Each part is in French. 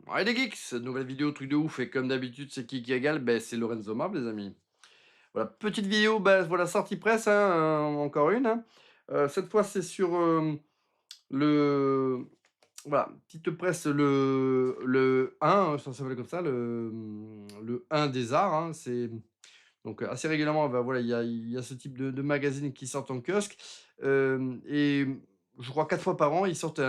Ouais les geeks, nouvelle vidéo truc de ouf et comme d'habitude c'est qui égale? Ben c'est Lorenzo Marbre les amis. Voilà, petite vidéo, bah, voilà sortie presse, hein, encore une, hein. Cette fois c'est sur, le voilà, petite presse le 1, ça s'appelle comme ça, le 1 des arts, hein. C'est donc assez régulièrement, bah, voilà, il y a ce type de magazine qui sortent en kiosque, et je crois 4 fois par an, ils sortent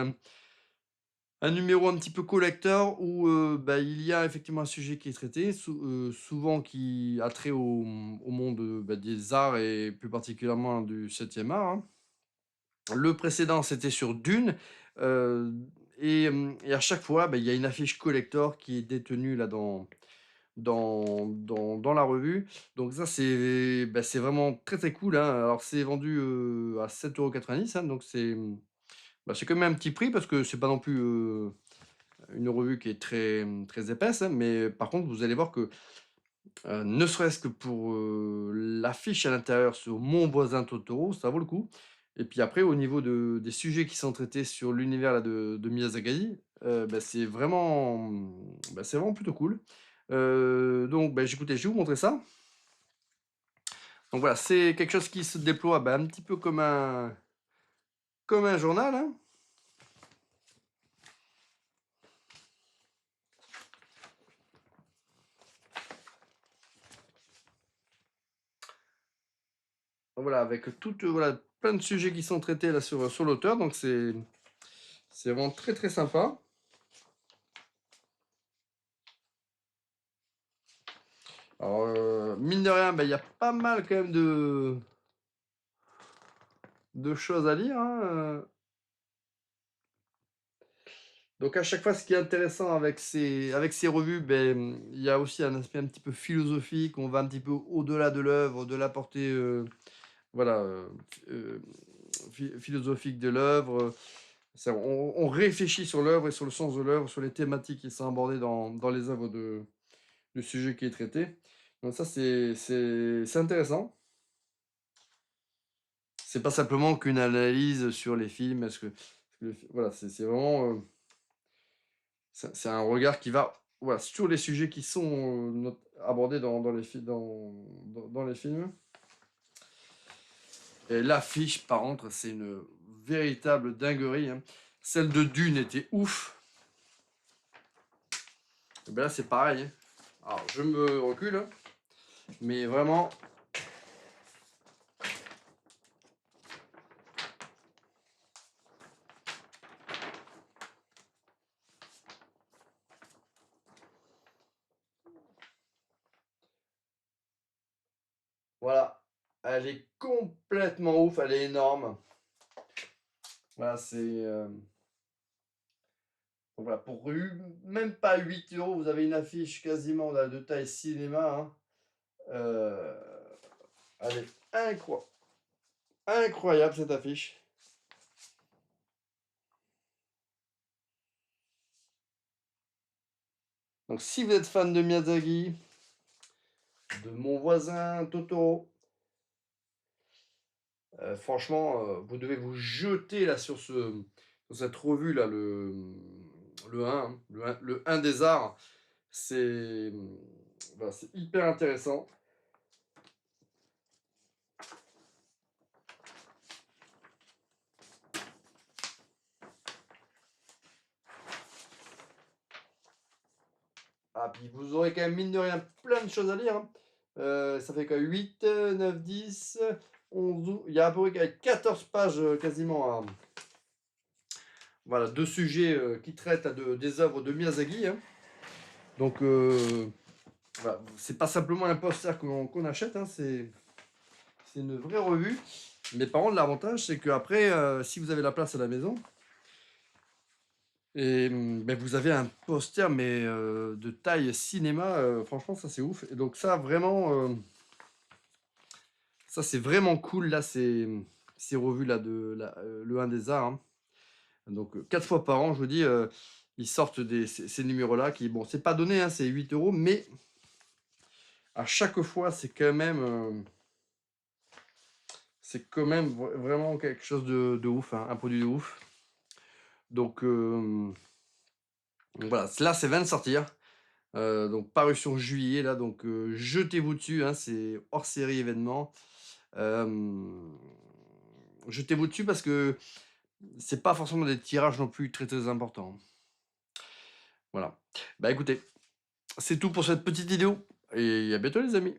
un numéro un petit peu collector où, bah, il y a effectivement un sujet qui est traité, souvent qui a trait au monde, bah, des arts et plus particulièrement du 7e art, hein. Le précédent, c'était sur Dune, et à chaque fois, bah, il y a une affiche collector qui est détenue là dans la revue. Donc ça, c'est, bah, c'est vraiment très, très cool, hein. Alors c'est vendu, à 7,90 €, hein, donc c'est, bah, c'est quand même un petit prix parce que c'est pas non plus, une revue qui est très, très épaisse, hein, mais par contre, vous allez voir que, ne serait-ce que pour, l'affiche à l'intérieur sur Mon voisin Totoro, ça vaut le coup. Et puis après au niveau des sujets qui sont traités sur l'univers là de Miyazaki, bah, c'est vraiment plutôt cool. Donc bah, écoutez, je vais vous montrer ça. Donc voilà, c'est quelque chose qui se déploie, bah, un petit peu comme un journal, hein. Donc voilà, avec toutes, voilà, plein de sujets qui sont traités là sur l'auteur, donc c'est vraiment très, très sympa. Alors, mine de rien, bah, il y a pas mal quand même de choses à lire, hein, donc à chaque fois, ce qui est intéressant avec ces revues, beh, il y a aussi un aspect un petit peu philosophique. On va un petit peu au-delà de l'œuvre, de la portée, voilà, philosophique de l'œuvre, ça on réfléchit sur l'œuvre et sur le sens de l'œuvre, sur les thématiques qui sont abordées dans les œuvres du sujet qui est traité. Donc ça, c'est intéressant. C'est pas simplement qu'une analyse sur les films. Est-ce que voilà, c'est vraiment, c'est un regard qui va, voilà, sur les sujets qui sont, abordés dans les films. Et l'affiche, par contre, c'est une véritable dinguerie, hein. Celle de Dune était ouf. Et ben là, c'est pareil, hein. Alors, je me recule, hein, mais vraiment, voilà. Elle est complètement ouf, elle est énorme. Voilà, donc voilà, pour même pas 8 euros, vous avez une affiche quasiment là, de taille cinéma, hein. Euh, Elle est incroyable cette affiche. Donc si vous êtes fan de Miyazaki, de Mon voisin Totoro, franchement, vous devez vous jeter là sur cette revue là, le 1, hein, le 1 des arts. C'est, voilà, c'est hyper intéressant. Ah, puis vous aurez quand même, mine de rien, plein de choses à lire, hein. Ça fait quoi? 8, 9, 10, 11, il y a à peu près 14 pages, quasiment, voilà, de sujets, qui traitent des œuvres de Miyazaki, hein. Donc, voilà, c'est pas simplement un poster qu'on achète, hein, c'est une vraie revue. Mais par contre, l'avantage, c'est qu'après, si vous avez la place à la maison, et beh, vous avez un poster, mais de taille cinéma, franchement, ça, c'est ouf. Et donc ça, vraiment, ça, c'est vraiment cool, là, ces revues-là le 1 des arts, hein. Donc 4 fois par an, je vous dis, ils sortent ces numéros-là qui, bon, c'est pas donné, hein, c'est 8 euros, mais à chaque fois, c'est quand même vraiment quelque chose de ouf, hein, un produit de ouf. Donc, Donc voilà, là, c'est vient de sortir, donc parution juillet là, donc jetez-vous dessus, hein, c'est hors série événement. Hem, jetez-vous dessus parce que c'est pas forcément des tirages non plus très, très importants. Voilà. Bah, écoutez, c'est tout pour cette petite vidéo et à bientôt les amis.